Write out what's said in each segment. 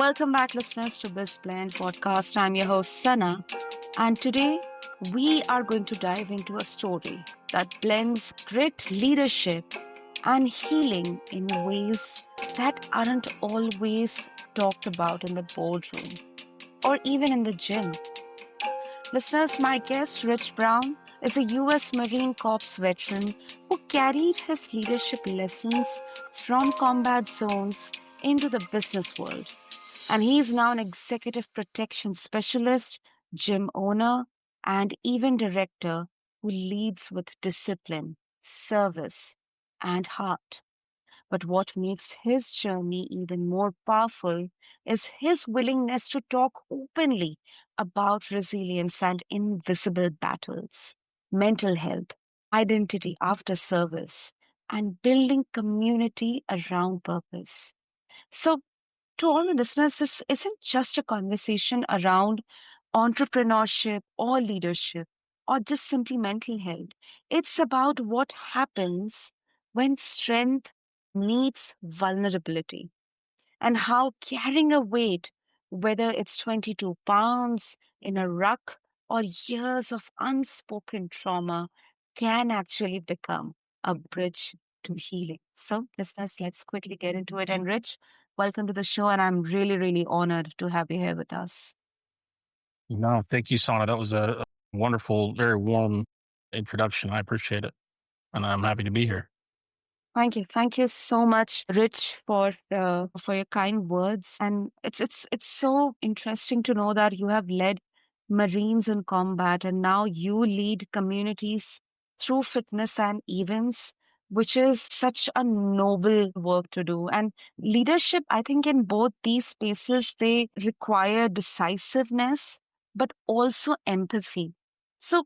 Welcome back, listeners, to BizBlend podcast. I'm your host, Sana, and today we are going to dive into a story that blends grit, leadership, and healing in ways that aren't always talked about in the boardroom or even in the gym. Listeners, my guest, Rich Brown, is a U.S. Marine Corps veteran who carried his leadership lessons from combat zones into the business world. And he is now an executive protection specialist, gym owner, and event director who leads with discipline, service, and heart. But what makes his journey even more powerful is his willingness to talk openly about resilience and invisible battles, mental health, identity after service, and building community around purpose. So, to all the listeners, this isn't just a conversation around entrepreneurship or leadership or just simply mental health. It's about what happens when strength meets vulnerability and how carrying a weight, whether it's 22 pounds in a ruck or years of unspoken trauma, can actually become a bridge to healing. So, listeners, let's quickly get into it. And Rich, welcome to the show. And I'm really, really honored to have you here with us. No, thank you, Sana. That was a wonderful, very warm introduction. I appreciate it. And I'm happy to be here. Thank you so much, Rich, for your kind words. And it's so interesting to know that you have led Marines in combat, and now you lead communities through fitness and events, which is such a noble work to do. And leadership, I think, in both these spaces, they require decisiveness, but also empathy. So,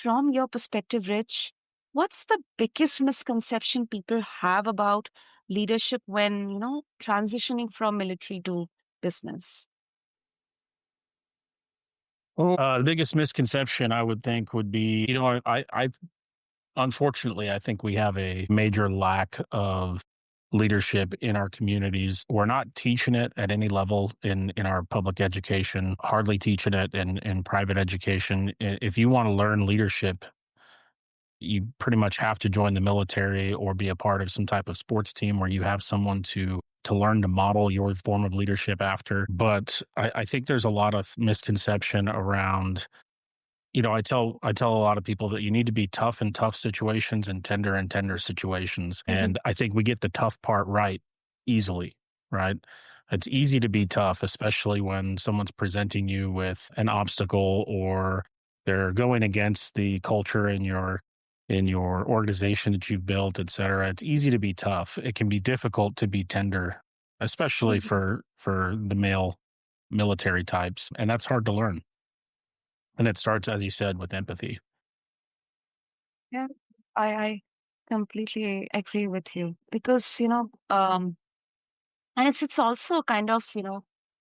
from your perspective, Rich, what's the biggest misconception people have about leadership when, transitioning from military to business? Well, the biggest misconception I would think would be, unfortunately, I think we have a major lack of leadership in our communities. We're not teaching it at any level in our public education, hardly teaching it in private education. If you want to learn leadership, you pretty much have to join the military or be a part of some type of sports team where you have someone to learn to model your form of leadership after. But I think there's a lot of misconception around, I tell a lot of people that you need to be tough in tough situations and tender in tender situations. Mhm. And I think we get the tough part right easily, right? It's easy to be tough, especially when someone's presenting you with an obstacle or they're going against the culture in your organization that you've built, et cetera. It's easy to be tough. It can be difficult to be tender, especially Mhm. for the male military types. And that's hard to learn. And it starts, as you said, with empathy. Yeah, I completely agree with you because, and it's also kind of,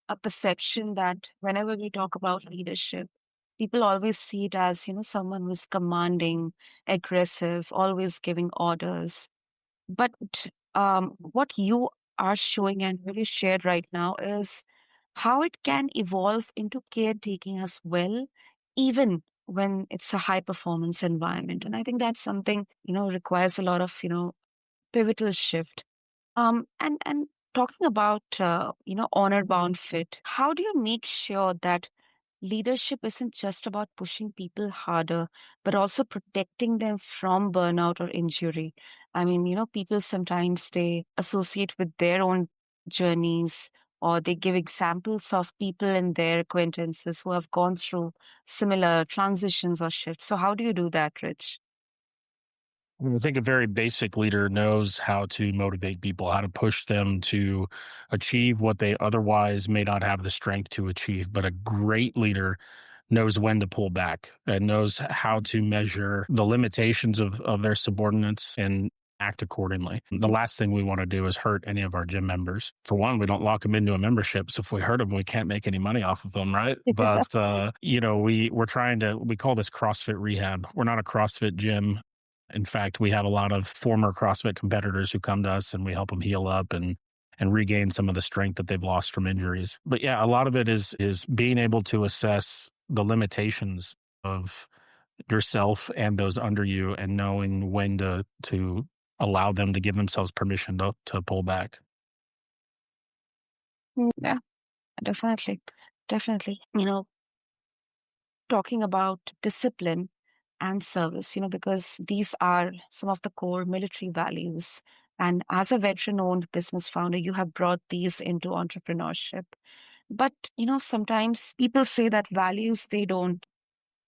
a perception that whenever we talk about leadership, people always see it as, someone who's commanding, aggressive, always giving orders. But what you are showing and really shared right now is how it can evolve into caretaking as well, even when it's a high performance environment. And I think that's something, requires a lot of, pivotal shift. And talking about, honor bound fit, how do you make sure that leadership isn't just about pushing people harder, but also protecting them from burnout or injury? I mean, people sometimes they associate with their own journeys or they give examples of people in their acquaintances who have gone through similar transitions or shifts. So how do you do that, Rich? I think a very basic leader knows how to motivate people, how to push them to achieve what they otherwise may not have the strength to achieve. But a great leader knows when to pull back and knows how to measure the limitations of their subordinates and act accordingly. The last thing we want to do is hurt any of our gym members. For one, we don't lock them into a membership. So if we hurt them, we can't make any money off of them, right? But we call this CrossFit rehab. We're not a CrossFit gym. In fact, we have a lot of former CrossFit competitors who come to us and we help them heal up and regain some of the strength that they've lost from injuries. But yeah, a lot of it is being able to assess the limitations of yourself and those under you, and knowing when to allow them to give themselves permission to pull back. Yeah, definitely. Definitely. Talking about discipline and service, because these are some of the core military values. And as a veteran owned business founder, you have brought these into entrepreneurship. But, sometimes people say that values, they don't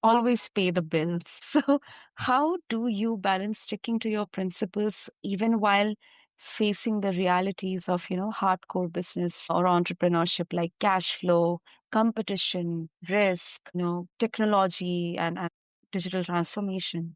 always pay the bills. So, how do you balance sticking to your principles even while facing the realities of, hardcore business or entrepreneurship like cash flow, competition, risk, technology and digital transformation?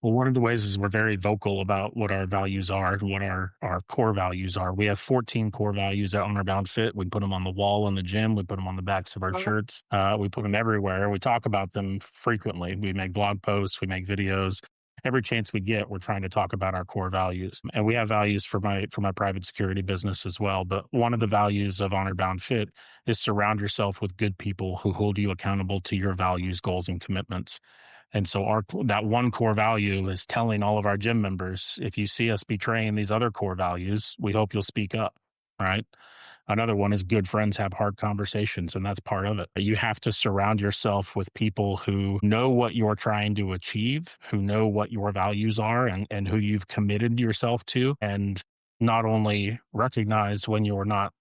Well, one of the ways is we're very vocal about what our values are and what our core values are. We have 14 core values at Honor Bound Fit. We put them on the wall in the gym. We put them on the backs of our shirts. We put them everywhere. We talk about them frequently. We make blog posts. We make videos. Every chance we get, we're trying to talk about our core values. And we have values for my private security business as well. But one of the values of Honor Bound Fit is surround yourself with good people who hold you accountable to your values, goals, and commitments. And so that one core value is telling all of our gym members, if you see us betraying these other core values, we hope you'll speak up. Right. Another one is good friends have hard conversations, and that's part of it. You have to surround yourself with people who know what you're trying to achieve, who know what your values are, and who you've committed yourself to, and not only recognize when you're not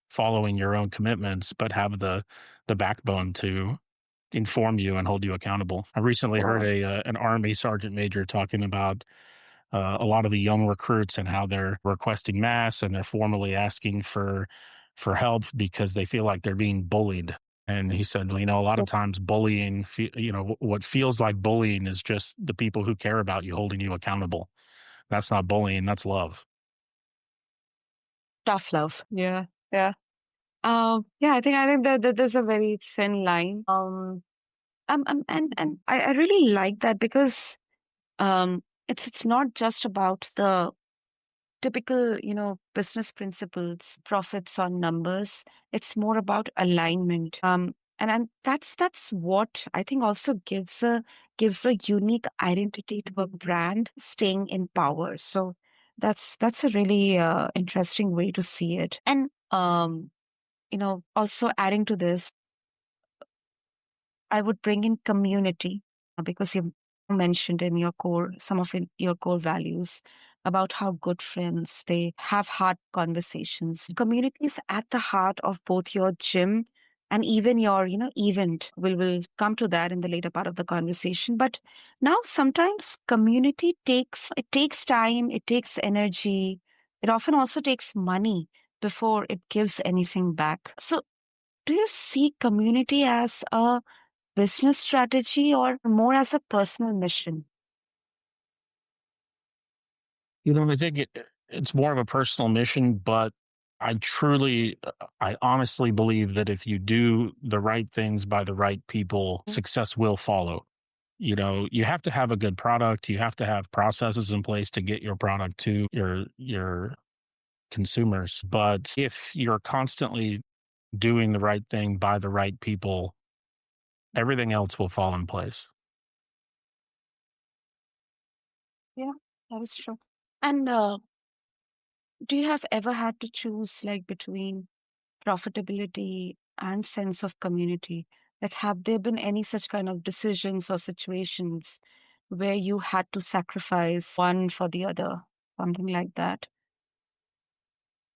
following your own commitments, but have the backbone to inform you and hold you accountable. I recently heard an Army sergeant major talking about a lot of the young recruits and how they're requesting mass and they're formally asking for help because they feel like they're being bullied. And he said, a lot of times bullying, what feels like bullying is just the people who care about you holding you accountable. That's not bullying, that's love. Tough love. Yeah. Yeah. Yeah, I think that there's a very thin line. And I really like that because it's not just about the typical, business principles, profits on numbers. It's more about alignment. And that's what I think also gives a unique identity to a brand staying in power. So that's a really interesting way to see it. And also adding to this, I would bring in community because you mentioned in some of your core values about how good friends, they have hard conversations. Community is at the heart of both your gym and even your, event. We'll come to that in the later part of the conversation. But now sometimes community takes time, it takes energy. It often also takes money before it gives anything back. So do you see community as a business strategy or more as a personal mission? I think it's more of a personal mission, but I honestly believe that if you do the right things by the right people, success will follow. You have to have a good product. You have to have processes in place to get your product to your consumers. But if you're constantly doing the right thing by the right people, everything else will fall in place. Yeah, that is true. And do you have ever had to choose like between profitability and sense of community? Like, have there been any such kind of decisions or situations where you had to sacrifice one for the other, something like that?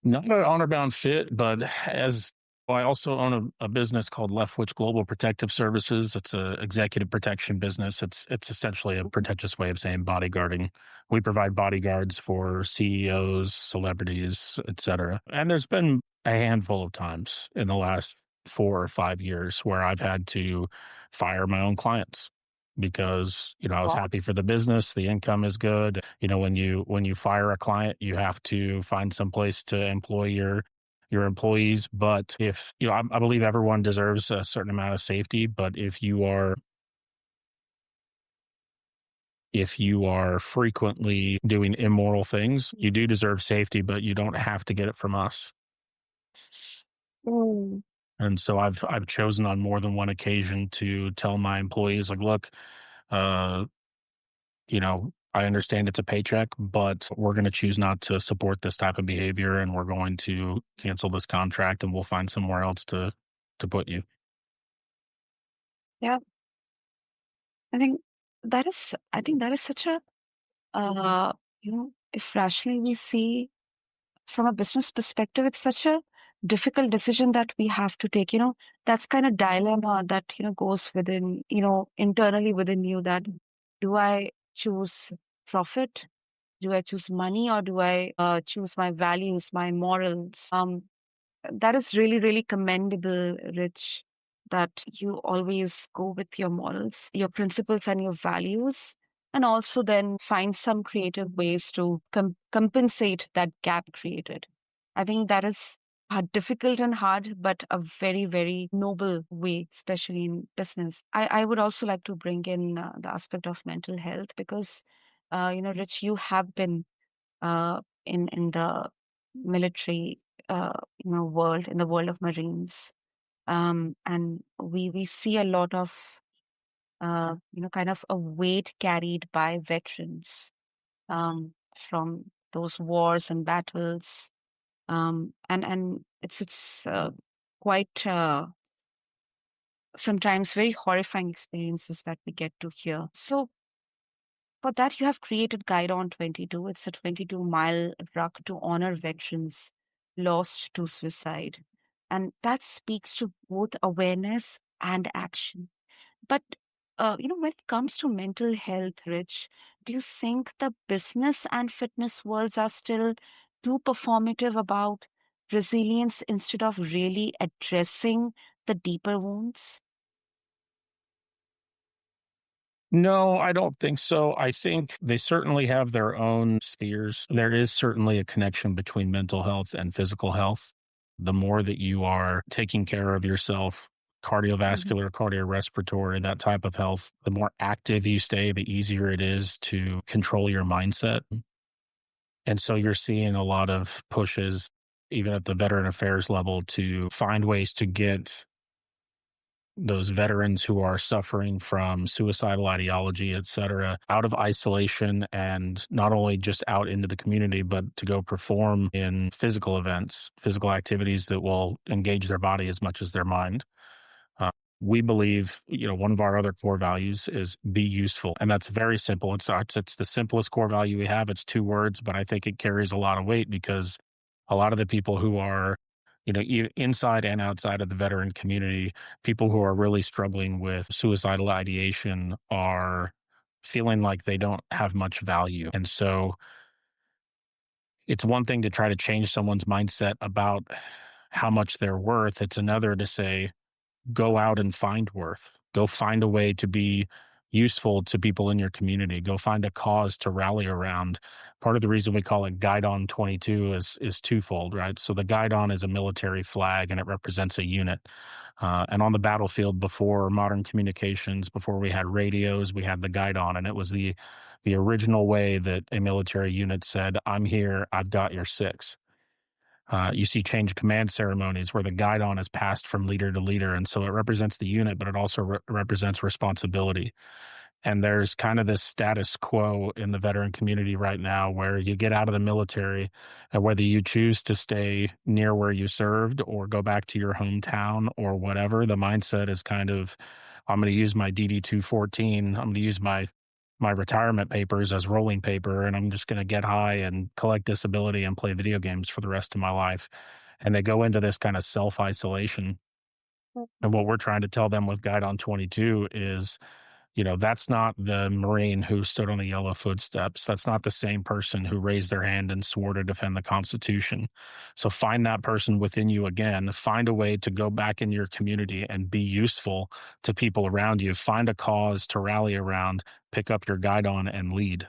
Not an honor bound fit, but as well, I also own a business called Leftwich Global Protective Services. It's a executive protection business. It's essentially a pretentious way of saying bodyguarding. We provide bodyguards for CEOs, celebrities, etc. And there's been a handful of times in the last 4 or 5 years where I've had to fire my own clients because I was happy for the business, the income is good. When you fire a client, you have to find some place to employ your employees. But if I believe everyone deserves a certain amount of safety, but if you are if you are frequently doing immoral things, you do deserve safety, but you don't have to get it from us. Mm. And so I've chosen on more than one occasion to tell my employees, like, look, uh, I understand it's a paycheck, but we're going to choose not to support this type of behavior, and we're going to cancel this contract, and we'll find somewhere else to put you. Yeah, I think that is such a if rationally we see from a business perspective, it's such a difficult decision that we have to take. That's kind of dilemma that, goes within, internally within you, that do I choose profit? Do I choose money, or do I choose my values, my morals? That is really, really commendable, Rich, that you always go with your morals, your principles, and your values, and also then find some creative ways to compensate that gap created. I think that is difficult and hard, but a very, very noble way, especially in business. I would also like to bring in the aspect of mental health because, Rich, you have been in the military world, in the world of Marines, and we see a lot of kind of a weight carried by veterans from those wars and battles, and it's quite sometimes very horrifying experiences that we get to hear. So for that, you have created Guidon 22. It's a 22-mile ruck to honor veterans lost to suicide. And that speaks to both awareness and action. But, when it comes to mental health, Rich, do you think the business and fitness worlds are still too performative about resilience instead of really addressing the deeper wounds? No, I don't think so. I think they certainly have their own spheres. There is certainly a connection between mental health and physical health. The more that you are taking care of yourself, Mhm. cardiovascular, cardiorespiratory, that type of health, the more active you stay, the easier it is to control your mindset. And so you're seeing a lot of pushes, even at the veteran affairs level, to find ways to get those veterans who are suffering from suicidal ideology, et cetera, out of isolation and not only just out into the community, but to go perform in physical events, physical activities that will engage their body as much as their mind. Uh, we believe, one of our other core values is be useful. And that's very simple. It's the simplest core value we have. It's two words, but I think it carries a lot of weight because a lot of the people who are, inside and outside of the veteran community, people who are really struggling with suicidal ideation are feeling like they don't have much value. And so it's one thing to try to change someone's mindset about how much they're worth. It's another to say, go out and find worth. Go find a way to be useful to people in your community. Go find a cause to rally around. Part of the reason we call it Guidon 22 is twofold, right? So the Guidon is a military flag and it represents a unit. And on the battlefield before modern communications, before we had radios, we had the Guidon, and it was the original way that a military unit said, "I'm here. I've got your six." You see change command ceremonies where the guidon is passed from leader to leader. And so it represents the unit, but it also represents responsibility. And there's kind of this status quo in the veteran community right now where you get out of the military and whether you choose to stay near where you served or go back to your hometown or whatever, the mindset is kind of, I'm going to use my DD 214. I'm going to use my retirement papers as rolling paper, and I'm just going to get high and collect disability and play video games for the rest of my life. And they go into this kind of self isolation. And what we're trying to tell them with Guide on 22 is, that's not the Marine who stood on the yellow footsteps. That's not the same person who raised their hand and swore to defend the Constitution. So find that person within you again. Find a way to go back in your community and be useful to people around you. Find a cause to rally around, pick up your guide on and lead.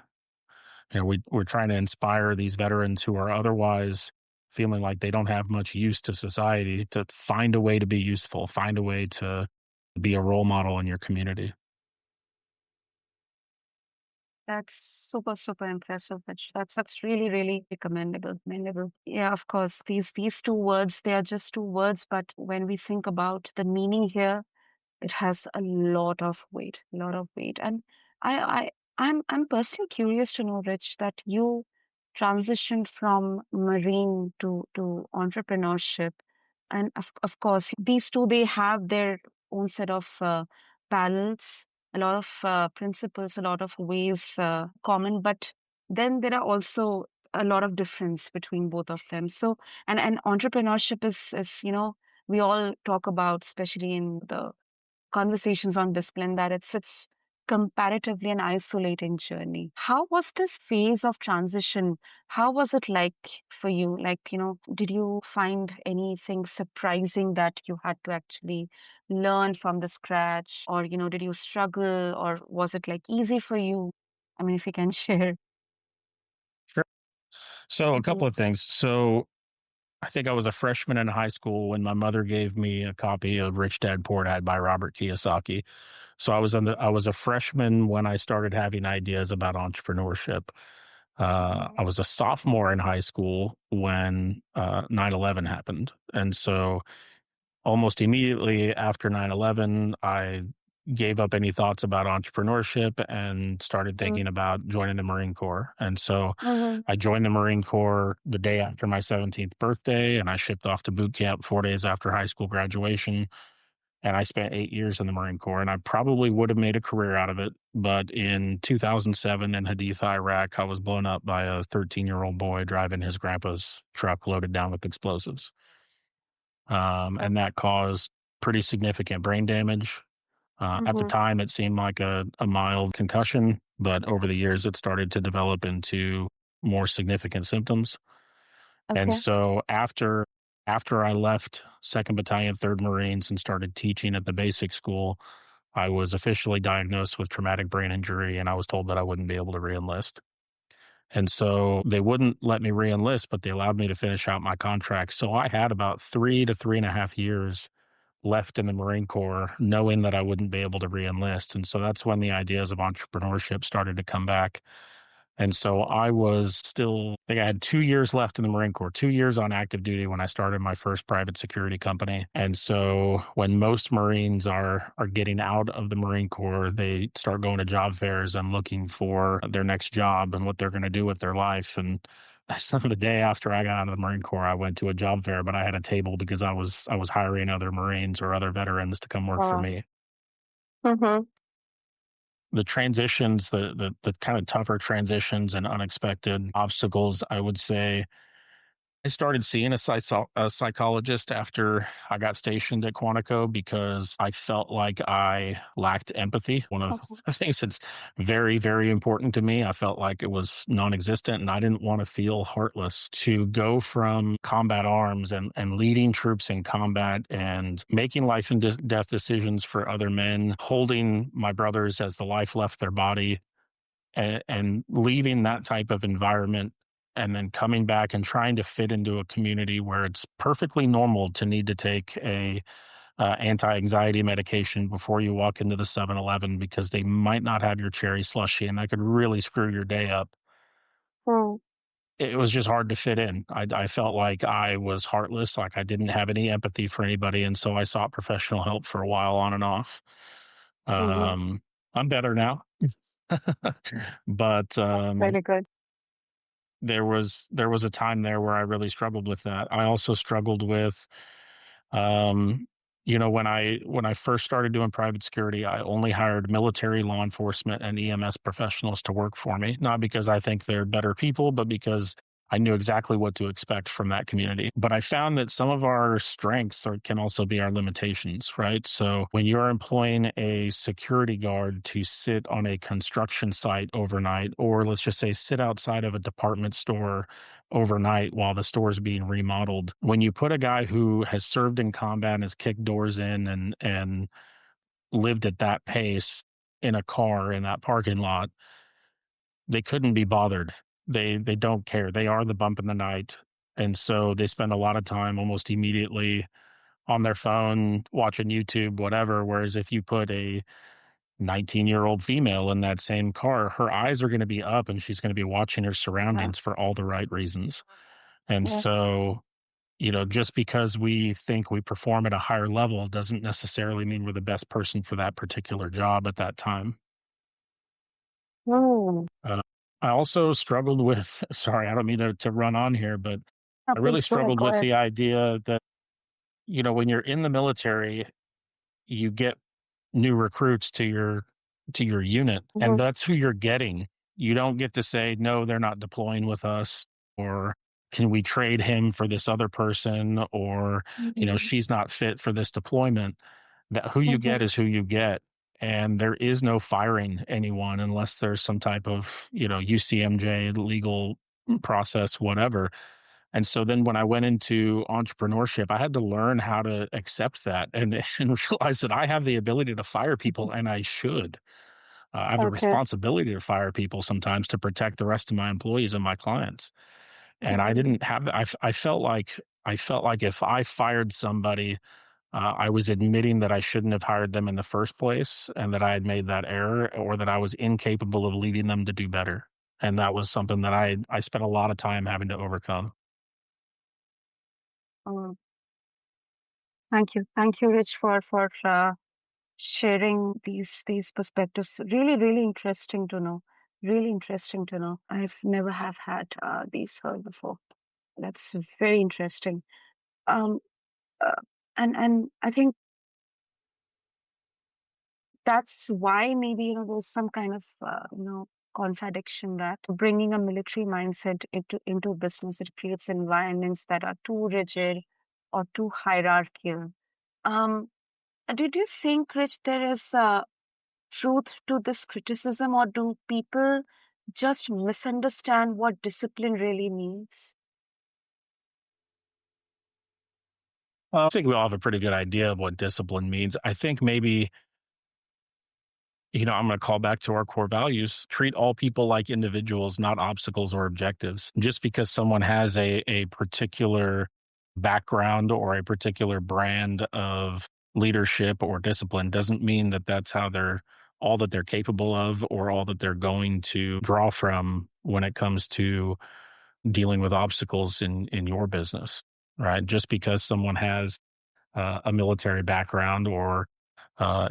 We're trying to inspire these veterans who are otherwise feeling like they don't have much use to society to find a way to be useful, find a way to be a role model in your community. That's super, super impressive, Mitch. That's really, really commendable. Commendable. Yeah, of course. These two words, they are just two words, but when we think about the meaning here, it has a lot of weight, a lot of weight. And I, I, I'm personally curious to know, Rich, that you transitioned from marine to entrepreneurship, and of course, these two they have their own set of parallels, a lot of principles, a lot of ways common, but then there are also a lot of difference between both of them. So, and entrepreneurship is we all talk about, especially in the conversations on BizBlend, that it's comparatively an isolating journey. How was this phase of transition? How was it like for you? Like, did you find anything surprising that you had to actually learn from the scratch? Or, did you struggle or was it like easy for you? I mean, if you can share. Sure. So a Mhm, couple of things. So I think I was a freshman in high school when my mother gave me a copy of Rich Dad Poor Dad by Robert Kiyosaki. So I was a freshman when I started having ideas about entrepreneurship. I mhm, was a sophomore in high school when 9/11 happened. And so almost immediately after 9/11, I gave up any thoughts about entrepreneurship and started mhm, thinking about joining the Marine Corps. And so mhm, I joined the Marine Corps the day after my 17th birthday, and I shipped off to boot camp 4 days after high school graduation. And I spent 8 years in the Marine Corps, and I probably would have made a career out of it. But in 2007 in Haditha, Iraq, I was blown up by a 13-year-old boy driving his grandpa's truck loaded down with explosives. And that caused pretty significant brain damage. At the mhm. time, it seemed like a mild concussion, but over the years, it started to develop into more significant symptoms. And Okay. so after I left 2nd Battalion, 3rd Marines, and started teaching at the basic school, I was officially diagnosed with traumatic brain injury, and I was told that I wouldn't be able to reenlist. And so they wouldn't let me reenlist, but they allowed me to finish out my contract. So I had about 3 to 3.5 years left in the Marine Corps, knowing that I wouldn't be able to reenlist. And so that's when the ideas of entrepreneurship started to come back. And so I think I had 2 years left in the Marine Corps, 2 years on active duty when I started my first private security company. And so when most Marines are getting out of the Marine Corps, they start going to job fairs and looking for their next job and what they're going to do with their life. And the day after I got out of the Marine Corps, I went to a job fair, but I had a table because I was hiring other Marines or other veterans to come work for Wow. me. Mhm, The transitions, the kind of tougher transitions and unexpected obstacles, I would say I started seeing a psychologist after I got stationed at Quantico because I felt like I lacked empathy. One of mhm, the things that's very, very important to me, I felt like it was non-existent, and I didn't want to feel heartless. To go from combat arms and leading troops in combat and making life and death decisions for other men, holding my brothers as the life left their body, and leaving that type of environment and then coming back and trying to fit into a community where it's perfectly normal to need to take a anti-anxiety medication before you walk into the 7-Eleven because they might not have your cherry slushy and that could really screw your day up. mm, It was just hard to fit in. I felt like I was heartless, like I didn't have any empathy for anybody, and so I sought professional help for a while on and off. mhm. um, I'm better now. But Very good. there was a time there where I really struggled with that. I also struggled with, um, when I first started doing private security, I only hired military, law enforcement, and EMS professionals to work for me. Not because I think they're better people, but because I knew exactly what to expect from that community. But I found that some of our strengths can also be our limitations, right? So when you're employing a security guard to sit on a construction site overnight, or let's just say sit outside of a department store overnight while the store is being remodeled. When you put a guy who has served in combat and has kicked doors in and lived at that pace in a car in that parking lot, they couldn't be bothered. They don't care. They are the bump in the night. And so they spend a lot of time almost immediately on their phone, watching YouTube, whatever. Whereas if you put 19-year-old female in that same car, her eyes are going to be up and she's going to be watching her Yeah. surroundings for all the right reasons. And Yeah. so, just because we think we perform at a higher level doesn't necessarily mean we're the best person for that particular job at that time. Oh, Uh, I also struggled with, sorry, I don't mean to run on here, but no, I please really go ahead. struggled Go with ahead. the idea that, when you're in the military, you get new recruits to your unit, and Mhm. that's who you're getting. You don't get to say, "No, they're not deploying with us," or, "Can we trade him for this other person?" Or, Mhm. "She's not fit for this deployment." That who you Mhm. get is who you get, and there is no firing anyone unless there's some type of, UCMJ legal process, whatever. And so then when I went into entrepreneurship, I had to learn how to accept that and, and realize that I have the ability to fire people and I should. I have the Okay. responsibility to fire people sometimes to protect the rest of my employees and my clients. And I Mhm. didn't have, I felt like if I fired somebody, I was admitting that I shouldn't have hired them in the first place and that I had made that error or that I was incapable of leading them to do better. And that was something that I spent a lot of time having to overcome. Oh, thank you, Rich, for sharing these perspectives. Really, really interesting to know. Really interesting to know. I've never have had these heard before. That's very interesting. Um, uh, and I think that's why maybe there's some kind of contradiction that bringing a military mindset into business, it creates environments that are too rigid or too hierarchical. Um, did you think, Rich, there is truth to this criticism, or do people just misunderstand what discipline really means? I think we all have a pretty good idea of what discipline means. I think maybe, I'm going to call back to our core values. Treat all people like individuals, not obstacles or objectives. Just because someone has a particular background or a particular brand of leadership or discipline doesn't mean that that's how they're all that they're capable of or all that they're going to draw from when it comes to dealing with obstacles in your business, right? Just because someone has a military background or,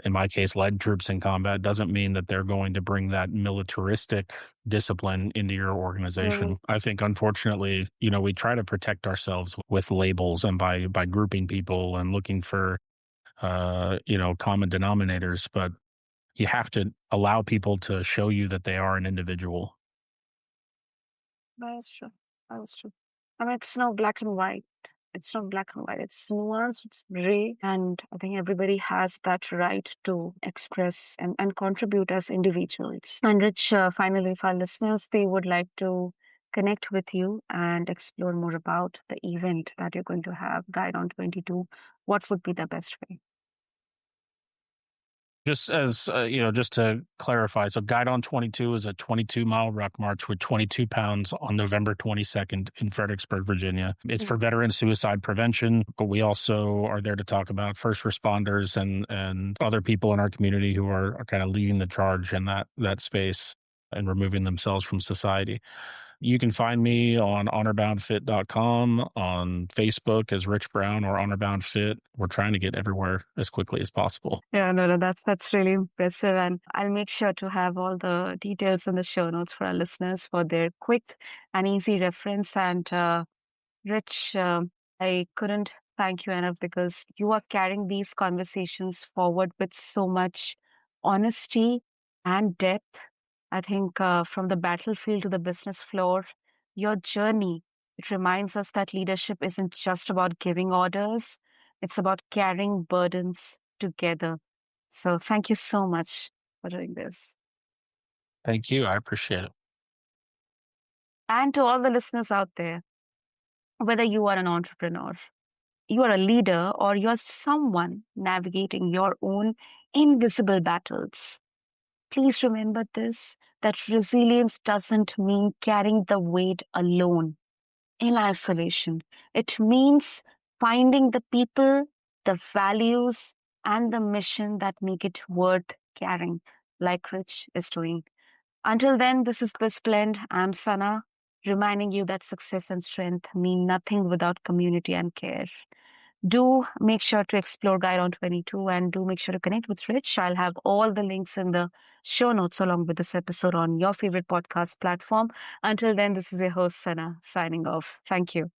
in my case, led troops in combat, doesn't mean that they're going to bring that militaristic discipline into your Mm, organization. I think, unfortunately, we try to protect ourselves with labels and by grouping people and looking for, common denominators. But you have to allow people to show you that they are an individual. that is true. That is true. I mean, it's no black and white. It's not black and white. It's nuanced, it's gray, and I think everybody has that right to express and contribute as individuals. And Rich, finally, if our listeners, they would like to connect with you and explore more about the event that you're going to have, Guide on 22, what would be the best way? Just as just to clarify, so Guidon 22 is a 22-mile ruck march with 22 pounds on November 22nd in Fredericksburg, Virginia. It's Mm. for veteran suicide prevention, but we also are there to talk about first responders and other people in our community who are kind of leading the charge in that space and removing themselves from society. You can find me on honorboundfit.com, on Facebook as Rich Brown or Honorbound Fit. We're trying to get everywhere as quickly as possible. Yeah, no, no, that's really impressive. And I'll make sure to have all the details in the show notes for our listeners for their quick and easy reference. And Rich, I couldn't thank you enough because you are carrying these conversations forward with so much honesty and depth. I think from the battlefield to the business floor, your journey, it reminds us that leadership isn't just about giving orders, it's about carrying burdens together. So thank you so much for doing this. Thank you. I appreciate it. And to all the listeners out there, whether you are an entrepreneur, you are a leader, or you're someone navigating your own invisible battles, please remember this, that resilience doesn't mean carrying the weight alone in isolation. It means finding the people, the values, and the mission that make it worth caring, like Rich is doing. Until then, this is BizBlend. I'm Sana, reminding you that success and strength mean nothing without community and care. Do make sure to explore Guidon 22 and do make sure to connect with Rich. I'll have all the links in the show notes along with this episode on your favorite podcast platform. Until then, this is your host, Sana, signing off. Thank you.